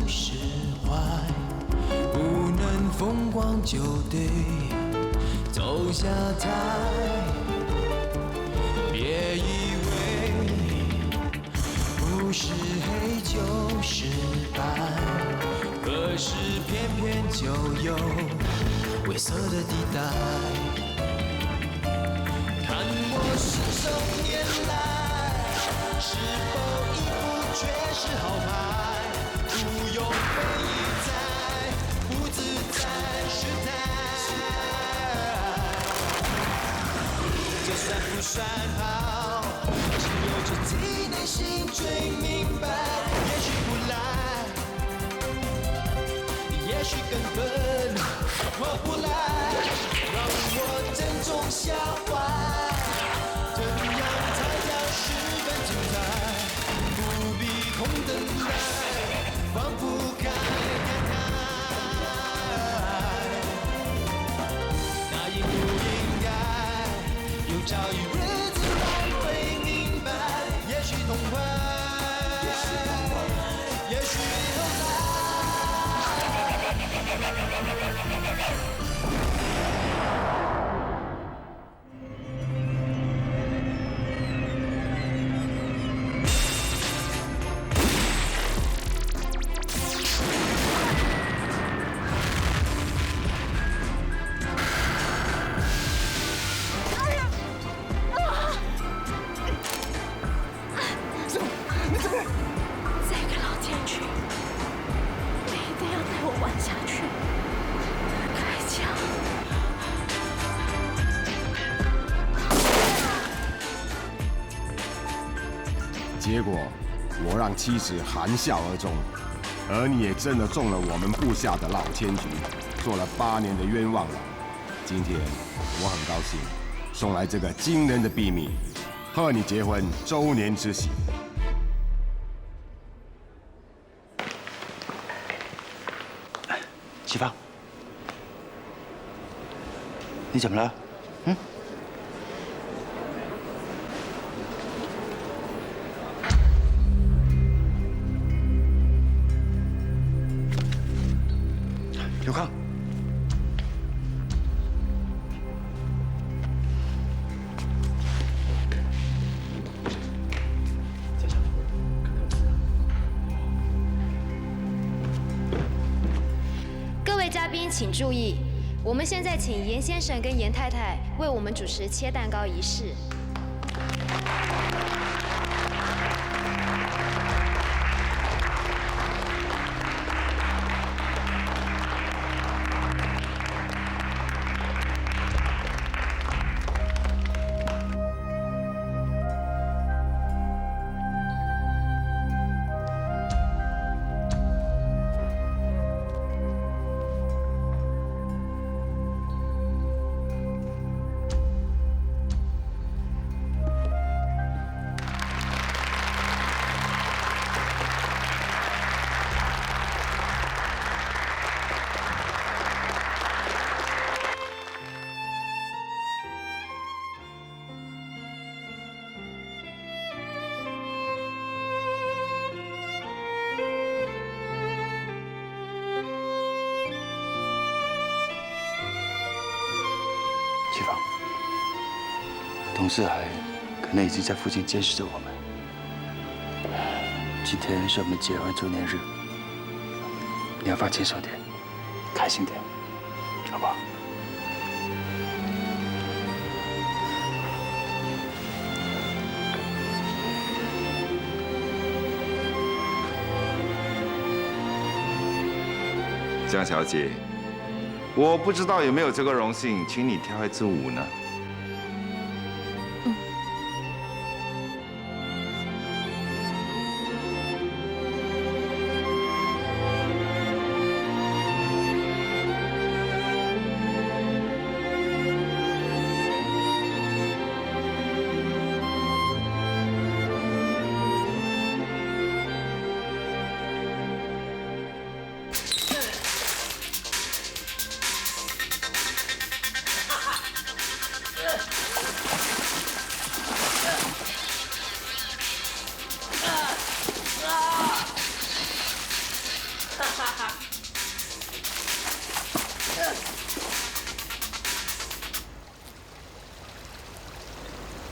释怀，不能疯狂就得走下台。别以为不是黑就是白，可是偏偏就有灰色的地带。看我信手拈来，是否一副却是好牌？不用非议在，不自在失态。就算不算好，只有自己内心最明白。也许不来，也许根本我不来，让我珍重下怀。怎样才叫十分精彩？不必空等待，放不开感慨。那应不应该有朝一日自然会明白？也许痛快，也许后来。这个老天去，你一定要带我玩下去！开枪！结果我让妻子含笑而终，而你也真的中了我们部下的老千局，做了8年的冤枉了。今天我很高兴送来这个惊人的秘密，贺你结婚周年之喜。启芳，你怎么了？嗯？刘康，各位嘉宾请注意，我们现在请严先生跟严太太为我们主持切蛋糕仪式。启芳，董事海可能已经在附近监视着我们。今天是我们结婚周年日，你要放轻松点，开心点，好不好？江小姐，我不知道有没有这个荣幸，请你跳一支舞呢？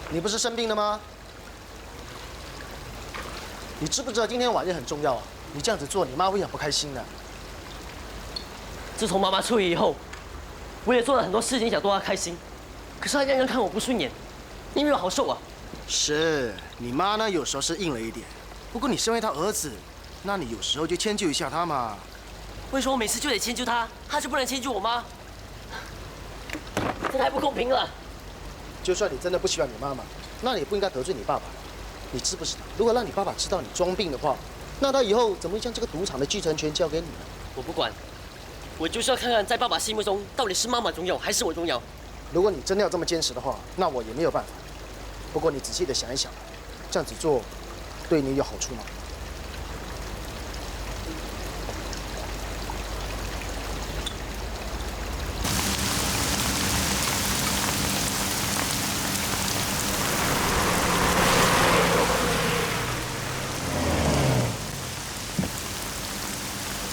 你不是生病了吗？你知不知道今天晚宴很重要啊？你这样子做，你妈会很不开心的。自从妈妈出狱以后，我也做了很多事情想逗她开心，可是她仍然看我不顺眼，你以为我好受啊？是你妈呢，有时候是硬了一点，不过你身为她儿子，那你有时候就迁就一下她嘛。为什么我每次就得迁就她，她就不能迁就我吗？这太不公平了。就算你真的不喜欢你妈妈，那你也不应该得罪你爸爸。你知不知道，如果让你爸爸知道你装病的话，那他以后怎么会将这个赌场的继承权交给你呢？我不管，我就是要看看在爸爸心目中到底是妈妈重要还是我重要。如果你真的要这么坚持的话，那我也没有办法。不过你仔细的想一想，这样子做对你有好处吗？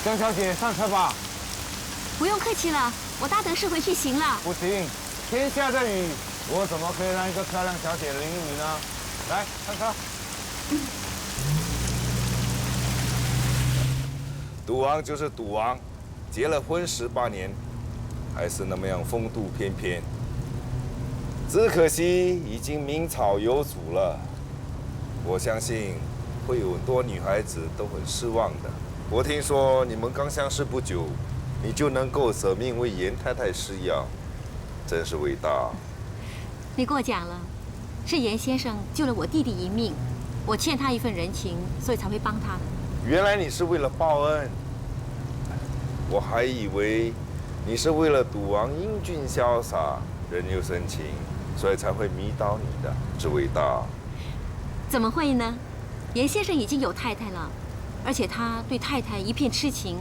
江小姐，上车吧。不用客气了，我搭德士回去行了。不行，天下的雨，我怎么可以让一个漂亮小姐淋雨呢？来，上车。赌王就是赌王，结了婚18年，还是那么样风度翩翩。只可惜已经名草有主了，我相信会有很多女孩子都很失望的。我听说你们刚相识不久，你就能够舍命为严太太施药，真是伟大。你过奖了，是严先生救了我弟弟一命，我欠他一份人情，所以才会帮他的。原来你是为了报恩，我还以为你是为了赌王英俊潇洒、人有深情，所以才会迷倒你的，真伟大。怎么会呢？严先生已经有太太了，而且他对太太一片痴情。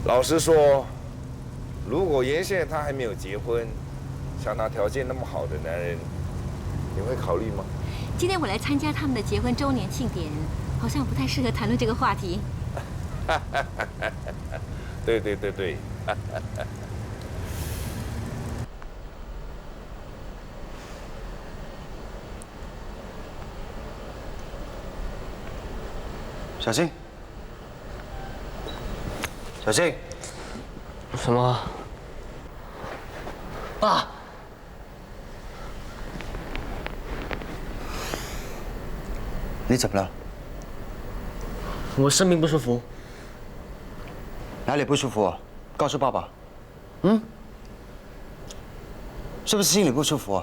老实说，如果严先生他还没有结婚，像他条件那么好的男人，你会考虑吗？今天我来参加他们的结婚周年庆典，好像不太适合谈论这个话题。对对对对。小心！小心！什么？爸，你怎么了？我生病不舒服。哪里不舒服？告诉爸爸。是不是心里不舒服？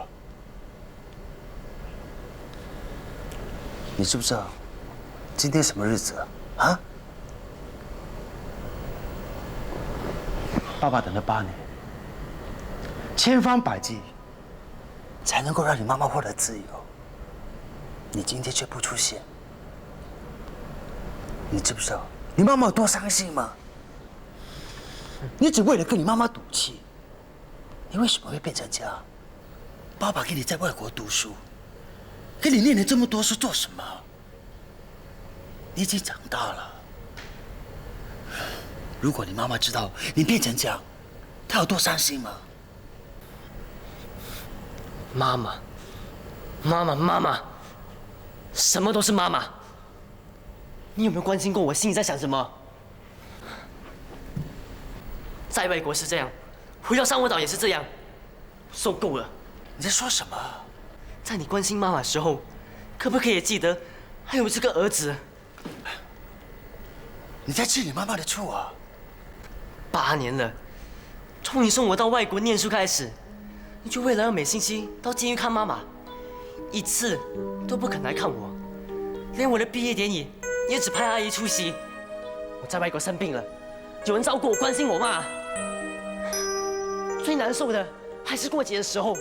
你知不知道今天什么日子啊？爸爸等了8年，千方百计才能够让你妈妈获得自由，你今天却不出现，你知不知道你妈妈有多伤心吗？你只为了跟你妈妈赌气，你为什么会变成这样？爸爸给你在外国读书，给你念了这么多书做什么？你已经长大了。如果你妈妈知道你变成这样，她有多伤心吗？妈妈，什么都是妈妈。你有没有关心过我心里在想什么？在外国是这样，回到珊瑚岛也是这样，受够了。你在说什么？在你关心妈妈的时候，可不可以也记得还有这个儿子？你在气你妈妈的醋啊？8年了，从你送我到外国念书开始，你就为了要每星期到监狱看妈妈，一次都不肯来看我，连我的毕业典礼也只派阿姨出席。我在外国生病了，有人照顾我、关心我嘛。最难受的还是过节的时候，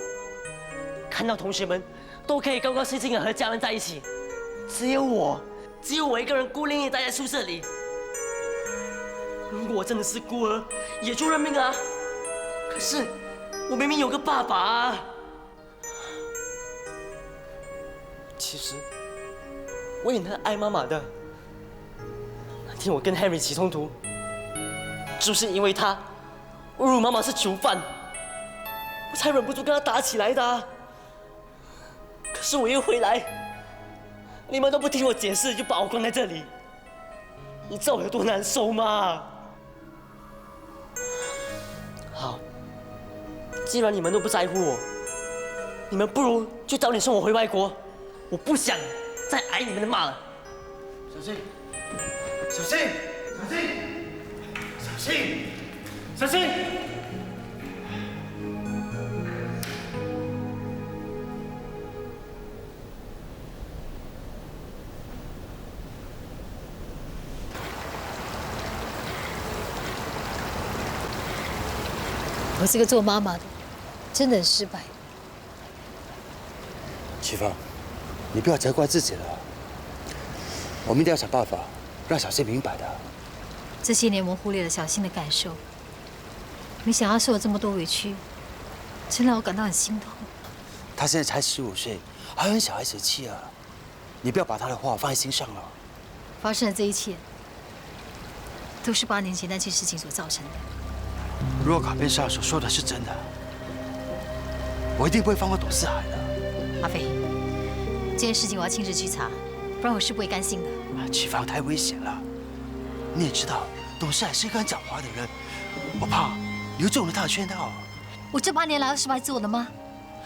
看到同学们都可以高高兴兴的和家人在一起，只有我一个人孤零零待在宿舍里。如果我真的是孤儿，也就认命啊。可是我明明有个爸爸啊。其实我也很爱妈妈的，天我跟 Harry 起冲突，就是因为他侮辱妈妈是囚犯，我才忍不住跟他打起来的啊。可是我一回来，你们都不听我解释，就把我关在这里，你知道我有多难受吗？好，既然你们都不在乎我，你们不如就早点送我回外国，我不想再挨你们的骂了。小心！小心！小心！小心！小心！我是个做妈妈的，真的很失败。启芳，你不要责怪自己了。我们一定要想办法让小新明白的。这些年我们忽略了小新的感受，没想到受了这么多委屈，真让我感到很心痛。他现在才15岁，还很小孩子气啊！你不要把他的话放在心上了。发生的这一切，都是8年前那件事情所造成的。如果卡片上所说的是真的，我一定不会放过董四海的。阿飞，这件事情我要亲自去查，不然我是不会甘心的。启芳太危险了，你也知道，董事海是一个很狡猾的人，我怕你会中了他的圈套。我这8年来都是白做的吗？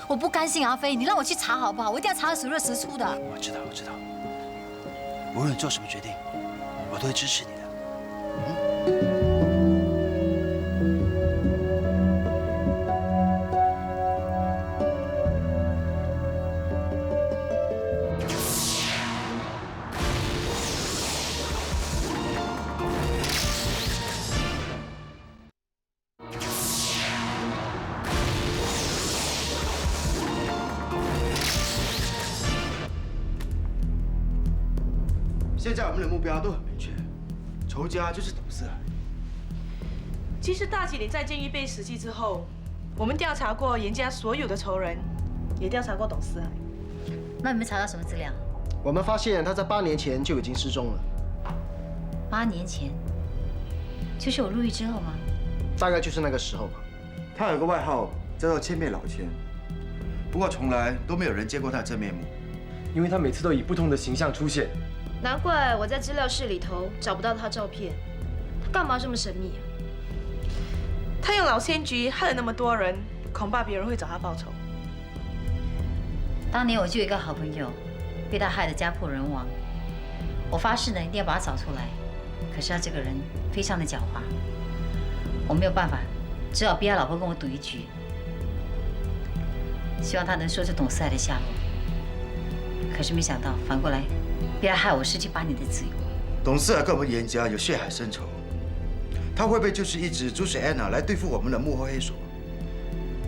我不甘心，阿飞，你让我去查好不好？我一定要查得水落石出的。我知道，我知道。无论你做什么决定，我都会支持你的。现在我们的目标都很明确，仇家就是董四海。其实大姐你在监狱被死弃之后，我们调查过严家所有的仇人，也调查过董四海。那你们查到什么资料？我们发现他在8年前就已经失踪了。8年前，就是我入狱之后吗？大概就是那个时候吧。他有个外号叫做千面老千，不过从来都没有人见过他的真面目，因为他每次都以不同的形象出现。难怪我在资料室里头找不到他照片，他干嘛这么神秘啊？他用老千局害了那么多人，恐怕别人会找他报仇。当年我就有一个好朋友，被他害得家破人亡。我发誓呢，一定要把他找出来。可是他这个人非常的狡猾，我没有办法，只好逼他老婆跟我赌一局，希望他能说出董四海的下落。可是没想到，反过来，逼他害我失去8年的自由。董四海跟我们严家有血海深仇，他会不会就是一直主使安娜来对付我们的幕后黑手？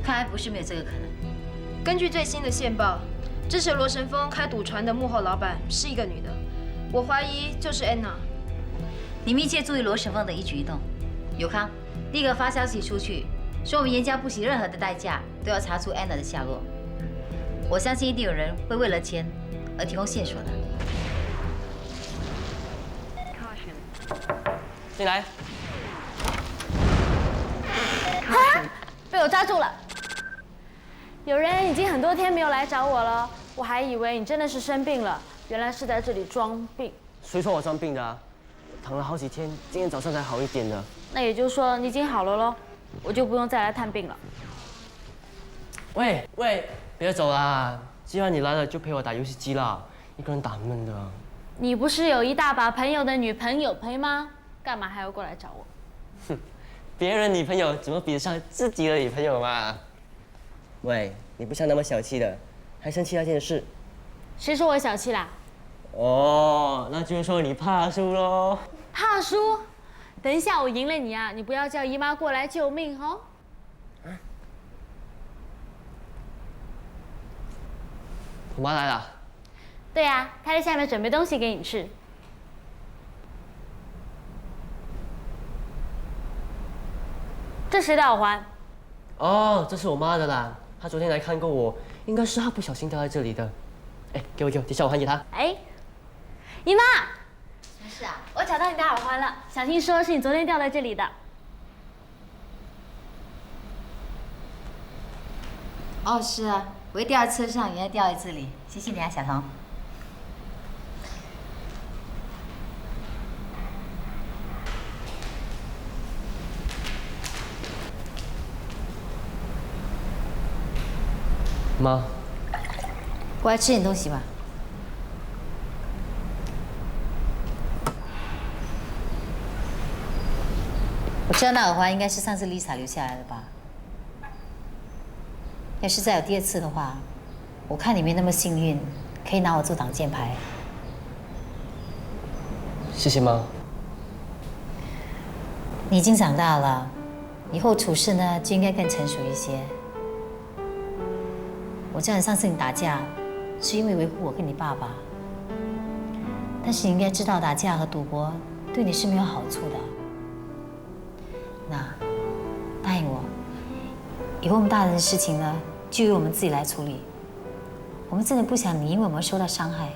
看来不是没有这个可能。根据最新的线报，支持罗神峰开赌船的幕后老板是一个女的，我怀疑就是安娜。你密切注意罗神凤的一举一动。有康，立刻发消息出去，说我们严家不惜任何的代价都要查出安娜的下落。我相信一定有人会为了钱而提供线索的。进来。被我抓住了。有人已经很多天没有来找我了，我还以为你真的是生病了，原来是在这里装病。谁说我装病的啊？躺了好几天，今天早上才好一点的。那也就是说你已经好了咯，我就不用再来探病了。喂，别走啦！既然你来了，就陪我打游戏机啦，一个人打闷的。你不是有一大把朋友的女朋友陪吗？干嘛还要过来找我？哼，别人女朋友怎么比得上自己的女朋友嘛？喂，你不像那么小气的，还生气那件事。谁说我小气啦？哦，那就是说你怕输喽。怕输？等一下我赢了你啊，你不要叫姨妈过来救命哦。我妈来了。对呀，她在下面准备东西给你吃。这谁的耳环？哦，这是我妈的啦。她昨天来看过我，应该是她不小心掉在这里的。哎，给我，等下我还给她。哎，姨妈。什么事啊？我找到你的耳环了，小新说是你昨天掉在这里的。哦，是啊，我一掉在车上，原来掉在这里。谢谢你啊，小童。妈，过来吃点东西吧。我知道那耳环应该是上次 Lisa 留下来的吧？要是再有第二次的话，我看你没那么幸运，可以拿我做挡箭牌。谢谢妈。你已经长大了，以后处事呢就应该更成熟一些。我知道你上次你打架，是因为维护我跟你爸爸，但是你应该知道，打架和赌博对你是没有好处的。那答应我，以后我们大人的事情呢，就由我们自己来处理。我们真的不想你因为我们受到伤害。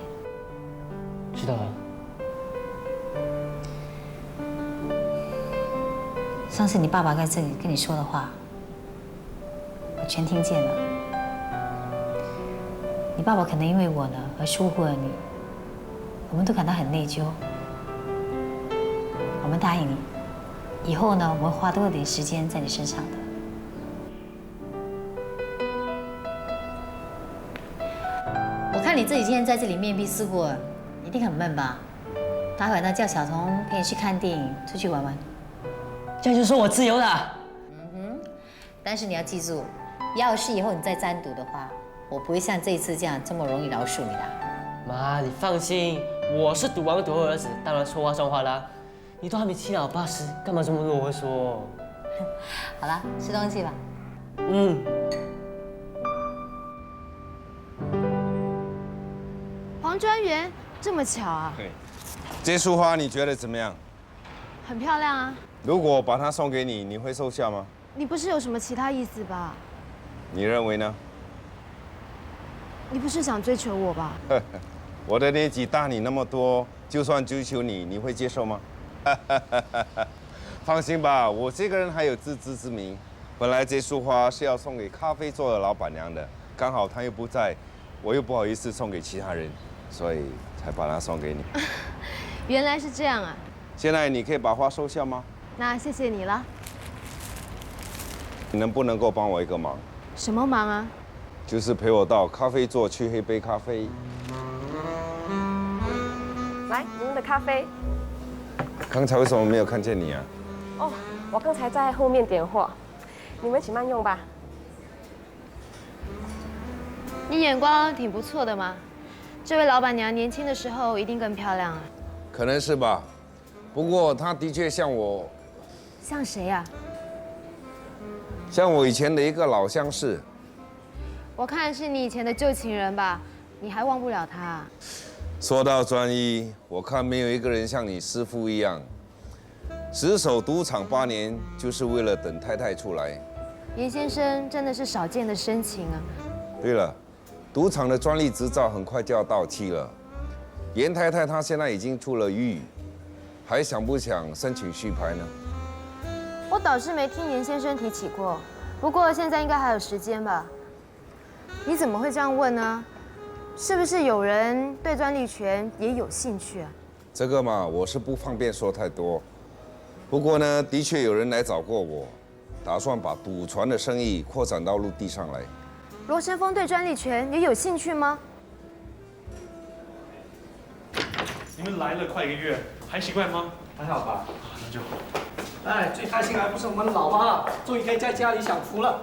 知道了。上次你爸爸在这里跟你说的话，我全听见了。你爸爸可能因为我呢而疏忽了你，我们都感到很内疚。我们答应你，以后呢，我们花多一点时间在你身上的。我看你这几天在这里面壁思过，一定很闷吧？待会呢，叫小童陪你去看电影，出去玩玩。这样就说我自由了。但是你要记住，要是以后你再沾赌的话，我不会像这一次这样这么容易饶恕你的。妈，你放心，我是赌王赌后儿子，当然说话算话啦。你都还没七老八十，干嘛这么啰嗦？好了，吃东西吧。黄专员，这么巧啊？对，这束花你觉得怎么样？很漂亮啊。如果把它送给你，你会收下吗？你不是有什么其他意思吧？你认为呢？你不是想追求我吧？我的年纪大你那么多，就算追求你，你会接受吗？放心吧，我这个人还有自知之明。本来这束花是要送给咖啡座的老板娘的，刚好她又不在，我又不好意思送给其他人，所以才把它送给你。原来是这样啊！现在你可以把花收下吗？那谢谢你了。你能不能够帮我一个忙？什么忙啊？就是陪我到咖啡座去喝杯咖啡。来，您的咖啡。刚才为什么没有看见你啊？哦，我刚才在后面点货，你们请慢用吧。你眼光挺不错的嘛。这位老板娘年轻的时候一定更漂亮啊。可能是吧，不过她的确像我。像谁呀？像我以前的一个老相识。我看是你以前的旧情人吧？你还忘不了他？说到专一，我看没有一个人像你师父一样，死守赌场8年，就是为了等太太出来。严先生真的是少见的深情啊！对了，赌场的专利执照很快就要到期了，严太太她现在已经出了狱，还想不想申请续牌呢？我倒是没听严先生提起过，不过现在应该还有时间吧？你怎么会这样问呢？是不是有人对专利权也有兴趣啊？这个嘛，我是不方便说太多。不过呢，的确有人来找过我，打算把赌船的生意扩展到陆地上来。罗晨峰对专利权也有兴趣吗？你们来了快1个月，还习惯吗？还好吧。那就好。哎，最开心还不是我们老妈，终于可以在家里享福了。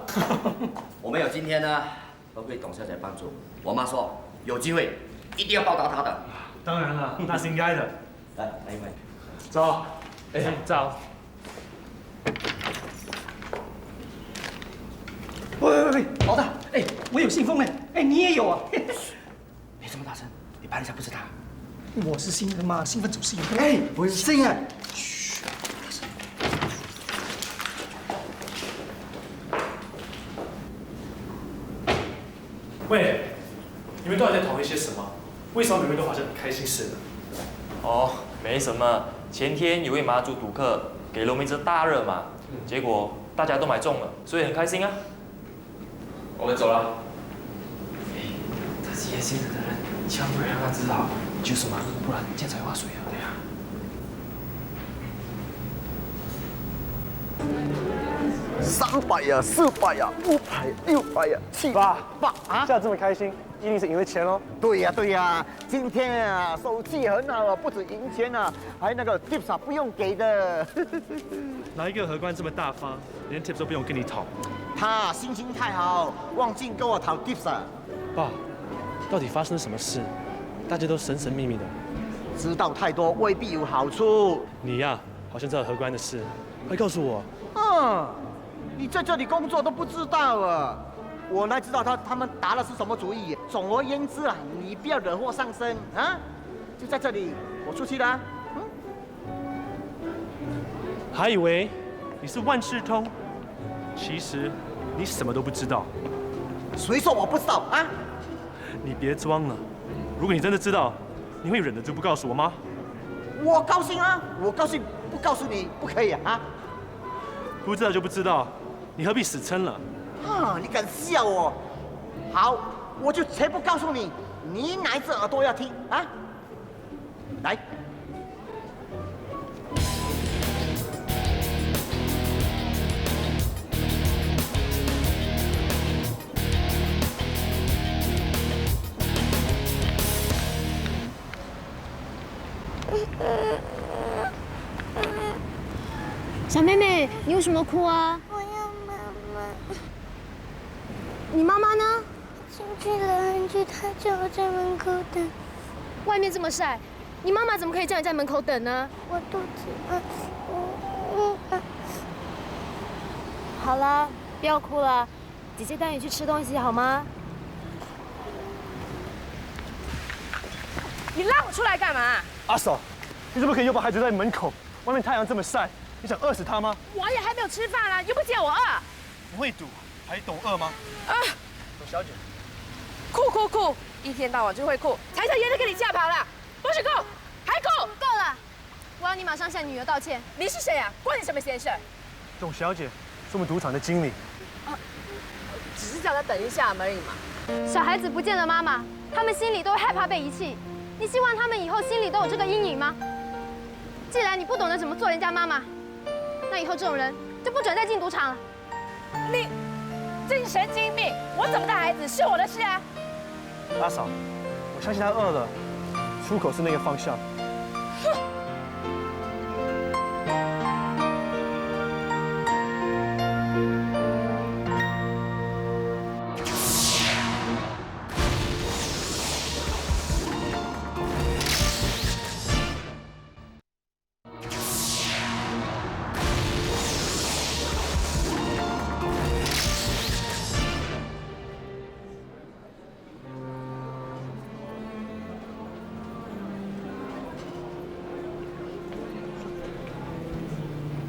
我们有今天呢，都归董小姐帮助。我妈说，有机会一定要报答她的。当然了，那是应该的。来一位。走。哎，走。喂，老大，哎，我有信封哎，哎，你也有啊？别这么大声，你拍一下不是他。我是新人嘛，兴奋总是有的。哎，我是新人。喂，你们到底在讨论些什么？为什么每个人都好像很开心似的？哦，没什么，前天有位马祖赌客给了我们一只大热马，结果大家都买中了，所以很开心啊。我们走了。他是严先生的人，千万不要让他知道。就是嘛，不然见财化水啊！对呀。300呀，400呀，500、600呀，700。爸啊！这样这么开心，一定是赢了钱喽。对呀，今天啊，手气很好啊，不止赢钱啊，还那个 tips 啊不用给的。哪一个荷官这么大方，连 tips 都不用跟你讨？他心情太好，忘记跟我讨 tips 啊。爸，到底发生了什么事？大家都神神秘秘的，知道太多未必有好处。你呀，好像知道荷官的事，快告诉我。你在这里工作都不知道啊！我哪知道他们打的是什么主意？总而言之啊，你不要惹祸上身啊！就在这里，我出去了。还以为你是万事通，其实你什么都不知道。谁说我不知道啊？你别装了，如果你真的知道，你会忍得住不告诉我吗？我高兴啊！我高兴，不告诉你不可以啊！不知道就不知道，你何必死撑了？你敢笑我？好，我就全部告诉你，你哪一只耳朵要听啊？来。小妹妹，你为什么哭啊？我要妈妈。你妈妈呢？进去了很久，她叫我在门口等。外面这么晒，你妈妈怎么可以叫你在门口等呢？我肚子饿。好了，不要哭了，姐姐带你去吃东西好吗？你拉我出来干嘛？阿嫂，你怎么可以又把孩子在门口？外面太阳这么晒，你想饿死他吗？我也还没有吃饭啦，又不见我饿。不会赌，还懂饿吗？董小姐，哭，一天到晚就会哭，才叫爷爷给你吓跑了。不许哭，还哭！够了，我要你马上向女儿道歉。你是谁啊？关你什么闲事？董小姐是我们赌场的经理。只是叫他等一下而已嘛。小孩子不见了妈妈，他们心里都会害怕被遗弃。你希望他们以后心里都有这个阴影吗？既然你不懂得怎么做人家妈妈，那以后这种人就不准再进赌场了。你真神经病！我怎么带孩子是我的事啊。阿嫂，我相信他饿了，出口是那个方向。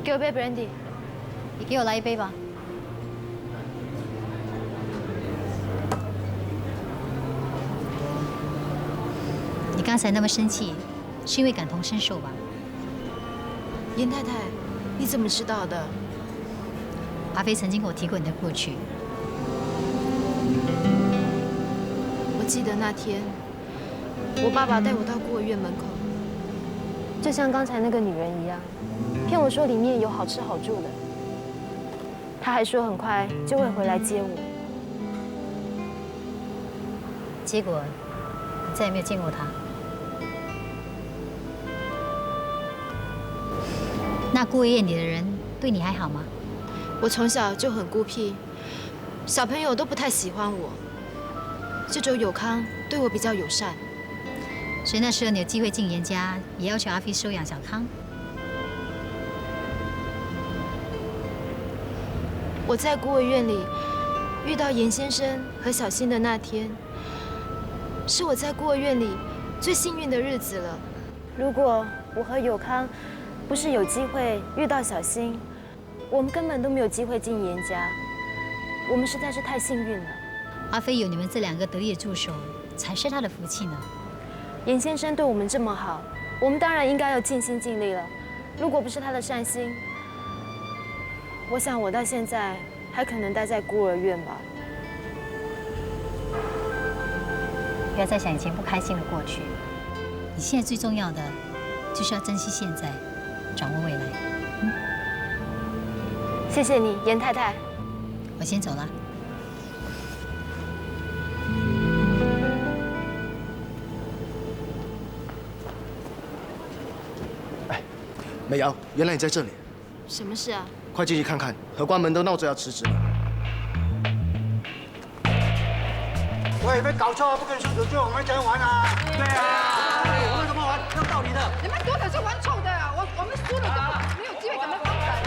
给我杯 brandy， 你给我来一杯吧。你刚才那么生气，是因为感同身受吧？严太太，你怎么知道的？阿飞曾经跟我提过你的过去。我记得那天，我爸爸带我到孤儿院门口，就像刚才那个女人一样。骗我说里面有好吃好住的，他还说很快就会回来接我。结果你再也没有见过他。那孤儿院里的人对你还好吗？我从小就很孤僻，小朋友都不太喜欢我，就只有友康对我比较友善。所以那时候你有机会进严家，也要求阿飞收养小康。我在孤儿院里遇到严先生和小新的那天，是我在孤儿院里最幸运的日子了。如果我和友康不是有机会遇到小新，我们根本都没有机会进严家。我们实在是太幸运了。阿飞有你们这2个得力的助手，才是他的福气呢。严先生对我们这么好，我们当然应该要尽心尽力了。如果不是他的善心，我想我到现在还可能待在孤儿院吧。不要再想以前不开心的过去，你现在最重要的就是要珍惜现在，掌握未来。谢谢你，严太太。我先走了。美瑶，原来你在这里，什么事啊？快进去看看，荷官们都闹着要辞职了。喂，没搞错，不跟叔叔就我们这样玩啊！对啊，我们怎么玩？有道理的。你们多少是玩臭的啊！我们输了怎么没有机会怎么翻盘？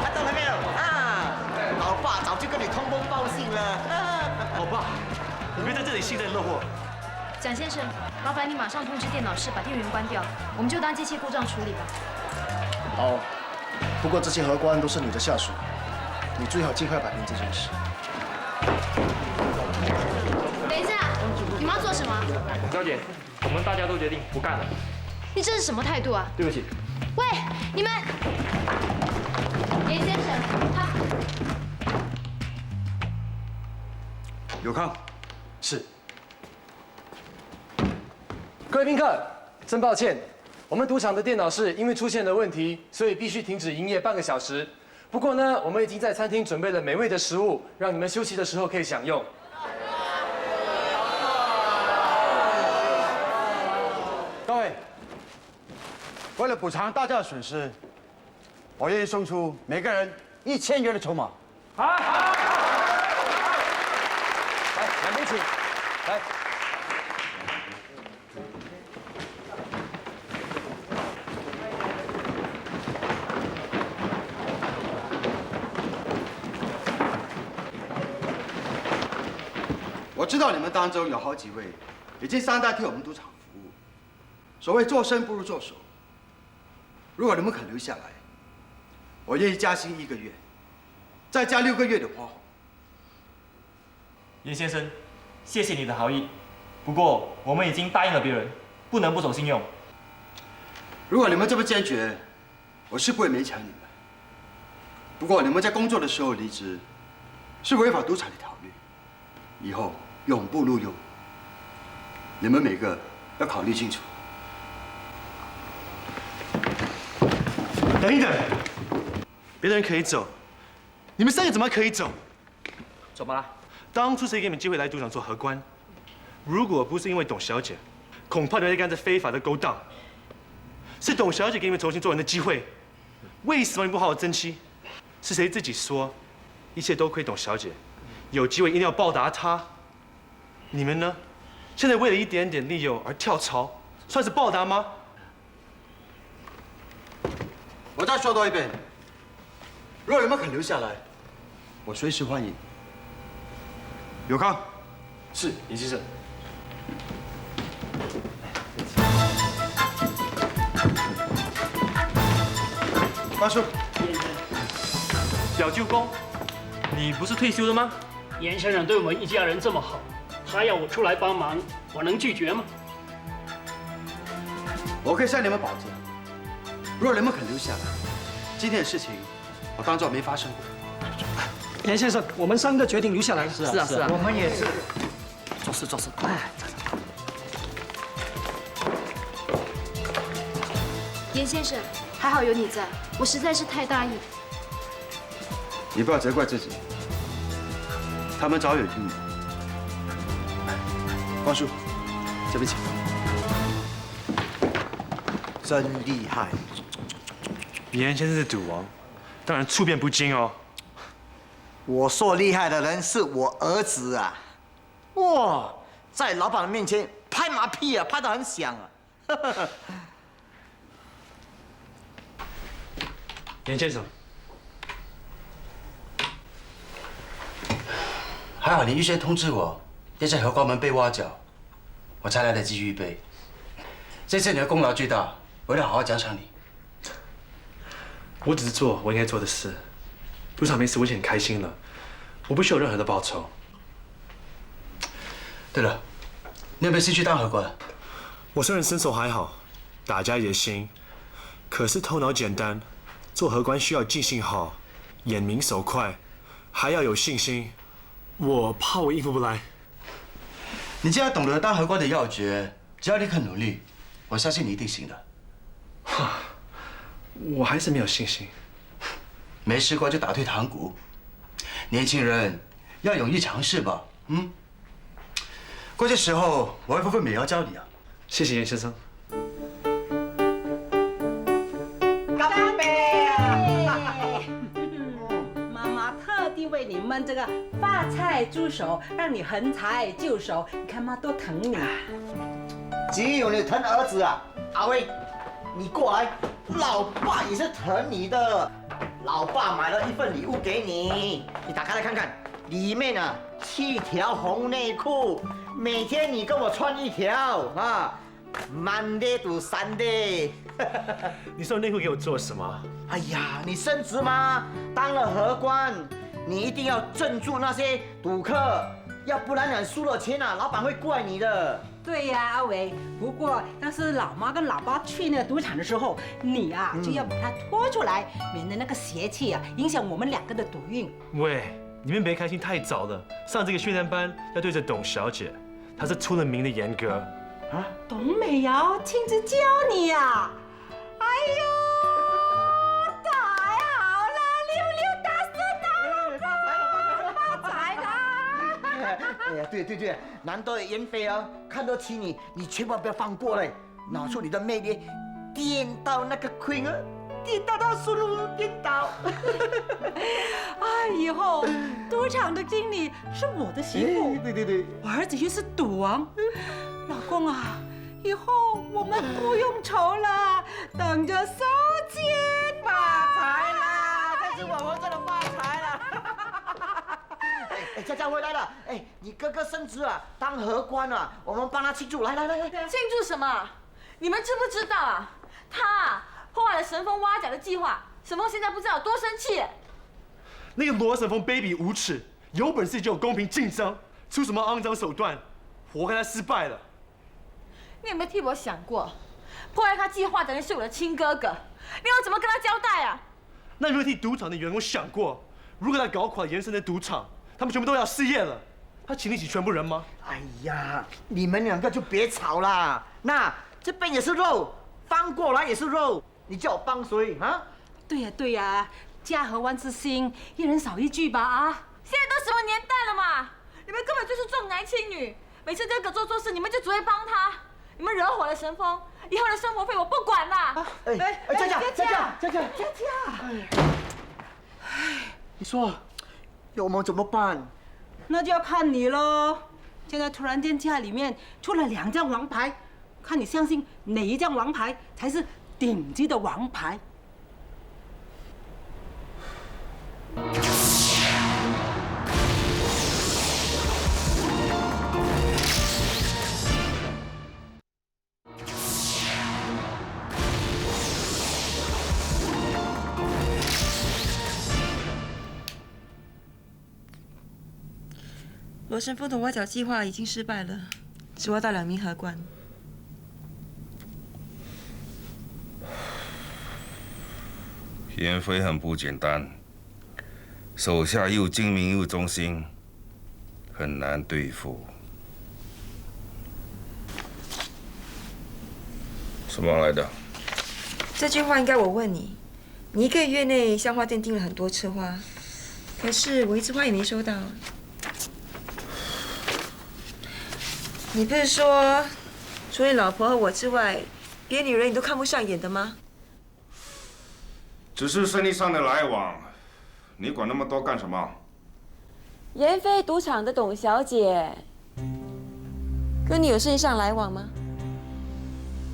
看到了没有？啊，老爸早就跟你通风报信了。老爸，你别在这里幸灾乐祸。蒋先生，麻烦你马上通知电脑室把电源关掉，我们就当机器故障处理吧。好，不过这些荷官都是你的下属，你最好尽快摆平这件事。等一下，你们要做什么？董小姐，我们大家都决定不干了。你这是什么态度啊？对不起。喂，你们，严先生，他。有康，是。各位宾客，真抱歉，我们赌场的电脑室因为出现了问题，所以必须停止营业半个小时。不过呢，我们已经在餐厅准备了美味的食物，让你们休息的时候可以享用。各位，为了补偿大家的损失，我愿意送出每个人1000元的筹码。好，来，两边请，来。我知道你们当中有好几位已经3代替我们赌场服务。所谓做生不如做熟，如果你们肯留下来，我愿意加薪1个月，再加6个月的花红。严先生，谢谢你的好意，不过我们已经答应了别人，不能不守信用。如果你们这么坚决，我是不会勉强你们。不过你们在工作的时候离职，是违反赌场的条律，以后永不录用。你们每个要考虑清楚。等一等，别的人可以走，你们3个怎么可以走？怎么了？当初谁给你们机会来赌场做荷官？如果不是因为董小姐，恐怕你们会干这非法的勾当。是董小姐给你们重新做人的机会，为什么你不好好珍惜？是谁自己说，一切都亏董小姐，有机会一定要报答她？你们呢？现在为了一点点利诱而跳槽，算是报答吗？我再说多一遍，如果你们肯留下来，我随时欢迎。有康，是严先生。关叔，小舅公，你不是退休了吗？严先生对我们一家人这么好，他要我出来帮忙，我能拒绝吗？我可以向你们保证，如果你们肯留下来，今天的事情我当作没发生过。严先生，我们3个决定留下来。是啊，我们也是。做事做事。严先生，还好有你在，我实在是太大意。你不要责怪自己，他们早有听你。光叔，这边请。真厉害！严先生是赌王，当然处变不惊哦。我说厉害的人是我儿子啊！哇，在老板的面前拍马屁啊，拍得很响啊！严先生，还好你预先通知我，现在荷官们被挖角，我才来得及预备。这次你的功劳巨大，我要好好奖赏你。我只是做我应该做的事，赌场没死，我已经很开心了，我不需要任何的报酬。对了，你有没有兴趣当荷官？我虽然身手还好，打架也行，可是头脑简单。做荷官需要记性好，眼明手快，还要有信心。我怕我应付不来。你既然懂得当荷官的要诀，只要你肯努力，我相信你一定行的。我还是没有信心。没试过就打退堂鼓。年轻人要勇于尝试吧。过些时候我会付份美邀教你啊。谢谢严先生。干杯啊！妈妈特地为你焖这个发菜猪手，让你横财就手。你看妈多疼你。只有你疼儿子啊，阿威，你过来，老爸也是疼你的。老爸买了一份礼物给你，你打开来看看，里面啊7条红内裤，每天你跟我穿1条啊 ，Monday to Sunday。你送内裤给我做什么？哎呀，你升职吗？当了荷官，你一定要镇住那些赌客，要不然你输了钱啊，老板会怪你的。对呀，阿伟。不过要是老妈跟老爸去那个赌场的时候，你啊就要把他拖出来，免得那个邪气啊影响我们2个的赌运。喂，你们别开心太早了。上这个训练班要对着董小姐，她是出了名的严格。啊，董美瑶亲自教你呀！哎呦，太好了，溜溜大顺大发财啦！哎呀，对，难得严飞啊，看得起你，你千万不要放过嘞，拿出你的魅力，颠倒那个 Queen 啊，颠倒到顺路颠倒。哎，以后赌场的经理是我的媳妇，对，我儿子又是赌王，老公啊，以后我们不用愁了，等着收钱发财啦！这次我们真的发财了。佳佳回来了，你哥哥升职啊，当荷官啊，我们帮他庆祝，来。庆祝什么？你们知不知道啊？他破坏了神风挖角的计划，神风现在不知道有多生气。那个罗神风卑鄙无耻，有本事就有公平竞争，出什么肮脏手段，活该他失败了。你有没有替我想过，破坏他计划的人是我的亲哥哥，你要怎么跟他交代啊？那有没有替赌场的员工想过，如果他搞垮延伸的赌场，他们全部都要失业了，他请得起全部人吗？哎呀，你们2个就别吵啦。那这边也是肉，翻过来也是肉，你叫我帮谁啊？对呀，家和万事兴，一人少一句吧啊！现在都什么年代了嘛？你们根本就是重男轻女，每次哥哥做错事，你们就只会帮他，你们惹火了神风，以后的生活费我不管啦。佳，你说，要我们怎么办？那就要看你喽。现在突然间家里面出了2张王牌，看你相信哪一张王牌才是顶级的王牌。罗神风的挖角计划已经失败了，只挖到2名荷官。严飞很不简单，手下又精明又忠心，很难对付。什么来的？这句话应该我问你。你1个月内向花店订了很多次花，可是我1次花也没收到。你不是说，除你老婆和我之外，别的女人你都看不上眼的吗？只是生意上的来往，你管那么多干什么？延飞赌场的董小姐，跟你有生意上来往吗？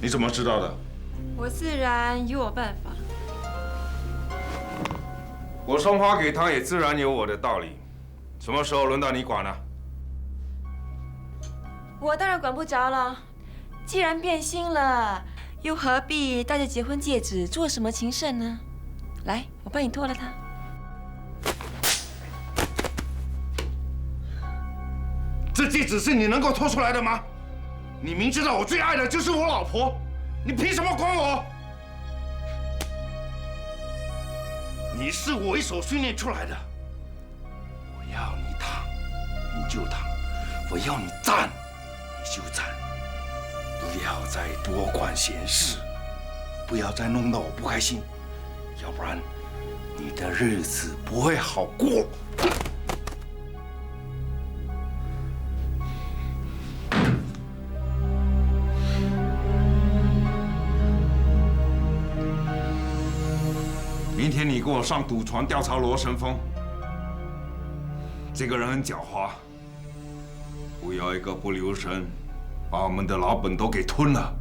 你怎么知道的？我自然有我办法。我送花给他，也自然有我的道理。什么时候轮到你管了？我当然管不着了。既然变心了，又何必带着结婚戒指做什么情圣呢？来，我帮你脱了它。这戒指子是你能够拖出来的吗？你明知道我最爱的就是我老婆，你凭什么管我？你是我一手训练出来的，我要你躺你就躺，我要你站你就站，不要再多管闲事，不要再弄得我不开心，要不然你的日子不会好过。明天你跟我上赌船调查罗神风。这个人很狡猾，不要一个不留神，把我们的老本都给吞了。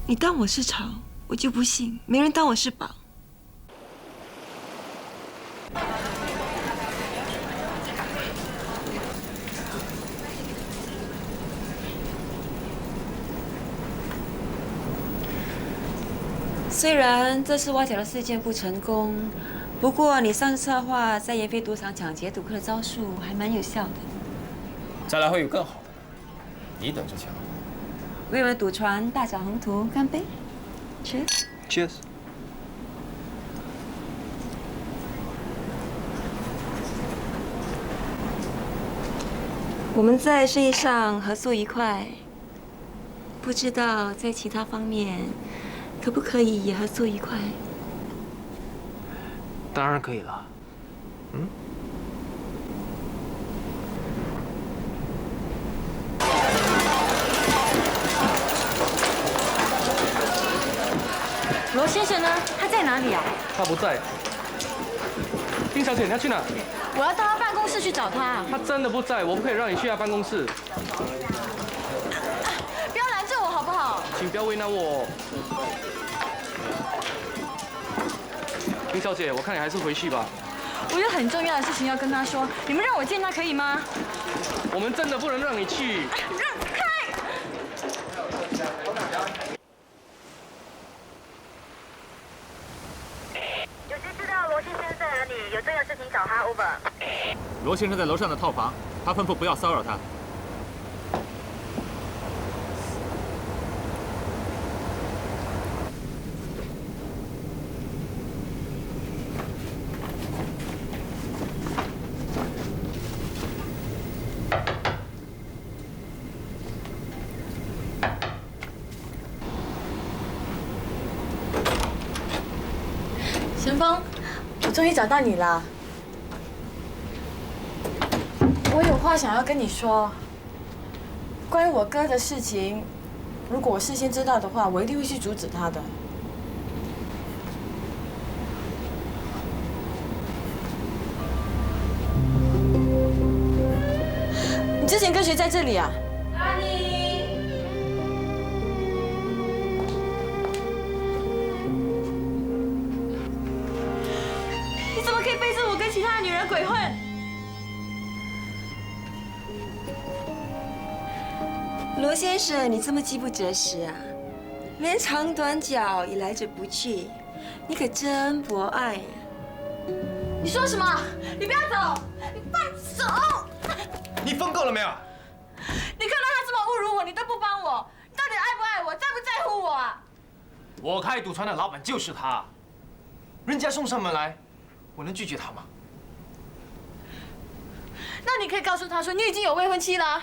你当我是草，我就不信没人当我是宝。虽然这次挖角的事件不成功，不过你上次策划在延飞赌场抢劫赌客的招数还蛮有效的。再来会有更好的，你等着瞧。为我们赌船大展宏图，干杯 ！Cheers！ Cheers！ 我们在生意上合作愉快，不知道在其他方面可不可以也合作愉快？当然可以了。嗯。罗先生呢？他在哪里啊？他不在。丁小姐，你要去哪？我要到他办公室去找他。他真的不在，我不可以让你去他办公室。不要拦着我好不好？请不要为难我。丁小姐，我看你还是回去吧。我有很重要的事情要跟他说，你们让我见他可以吗？我们真的不能让你去。让开！有谁知道罗先生在哪里？有重要事情找他 ，over。罗先生在楼上的套房，他吩咐不要骚扰他。神风，我终于找到你了。我有话想要跟你说，关于我哥的事情，如果我事先知道的话，我一定会去阻止他的。你之前跟谁在这里啊？阿妮。你怎么可以背着我跟其他的女人鬼混？罗先生，你这么饥不择食啊，连长短脚也来者不拒，你可真博爱呀！你说什么？你不要走！你放手！你疯够了没有？你看到他这么侮辱我，你都不帮我，你到底爱不爱我，在不在乎我啊？我开赌船的老板就是他，人家送上门来，我能拒绝他吗？那你可以告诉他说你已经有未婚妻了。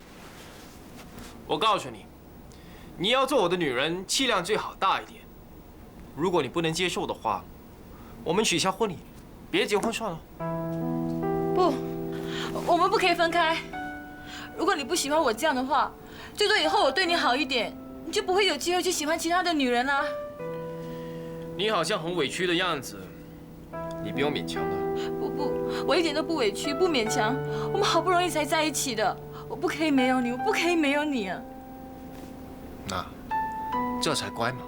我告诉你，你要做我的女人，气量最好大一点。如果你不能接受的话，我们取消婚礼，别结婚算了。不，我们不可以分开。如果你不喜欢我这样的话，最多以后我对你好一点，你就不会有机会去喜欢其他的女人啦。你好像很委屈的样子，你不用勉强了。不，我一点都不委屈，不勉强。我们好不容易才在一起的，我不可以没有你，我不可以没有你啊！那，这才乖嘛。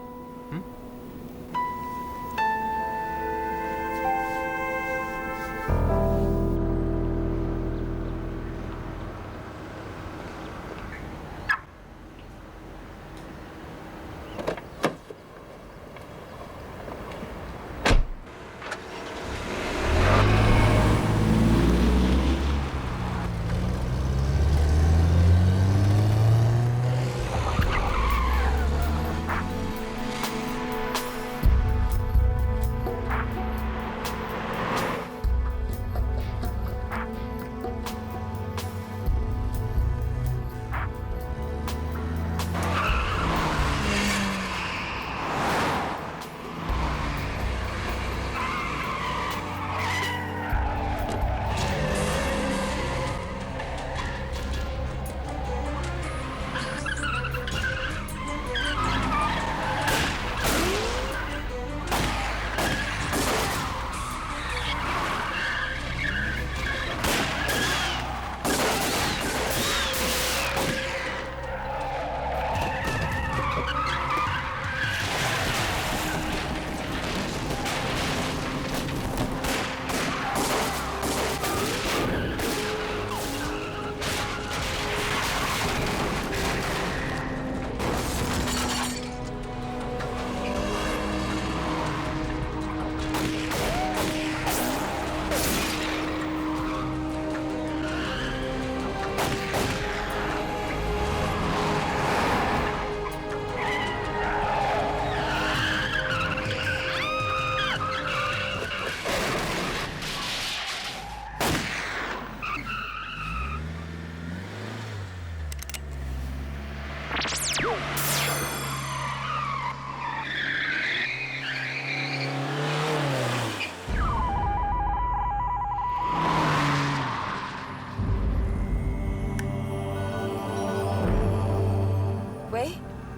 喂，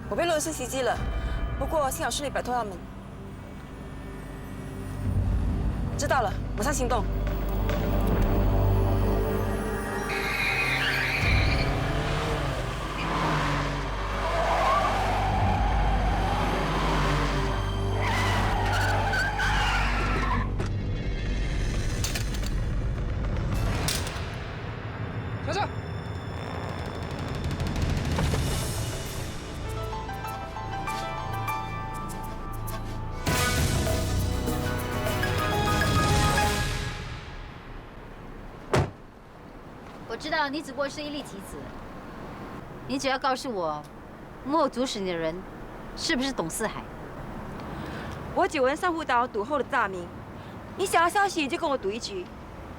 我被俄罗斯袭击了，不过幸好顺利摆脱他们。知道了，马上行动。小车。 我知道你只不过是一粒棋子，你只要告诉我，幕后主使你的人是不是董四海？我久闻上户岛赌后的大名，你想要消息就跟我赌一局，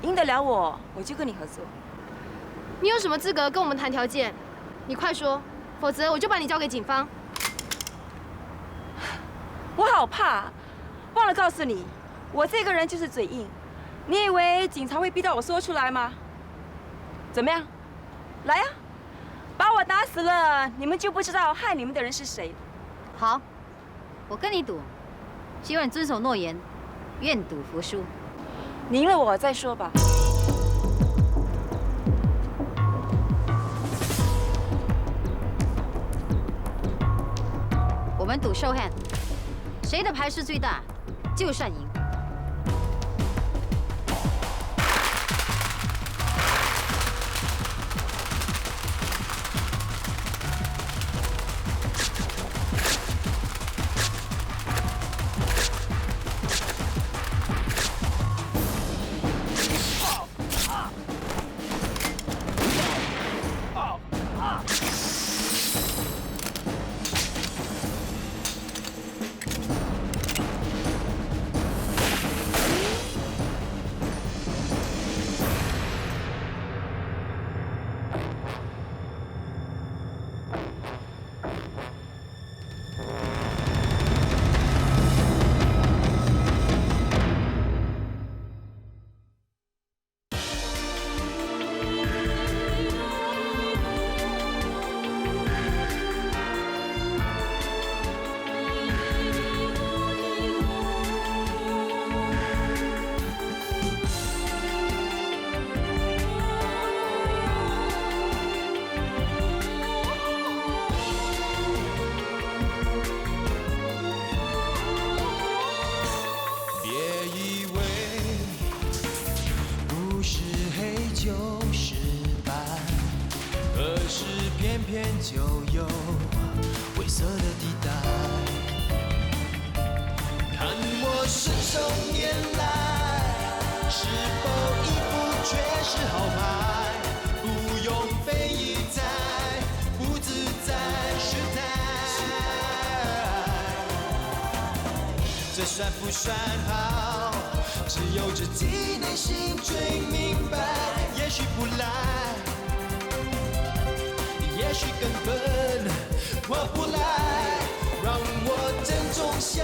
赢得了我，我就跟你合作。你有什么资格跟我们谈条件？你快说，否则我就把你交给警方。我好怕，忘了告诉你，我这个人就是嘴硬。你以为警察会逼到我说出来吗？ 怎么样？来呀，把我打死了，你们就不知道害你们的人是谁了。好，我跟你赌，希望你遵守诺言，愿赌服输。你赢了我再说吧。我们赌show hand，谁的牌数最大，就算赢。 就有灰色的地带。看我信手拈来，是否一副绝世好牌？不用被一再不自在试探，这算不算好？只有自己内心最明白。也许不来。 也许根本划不来，让我珍重笑。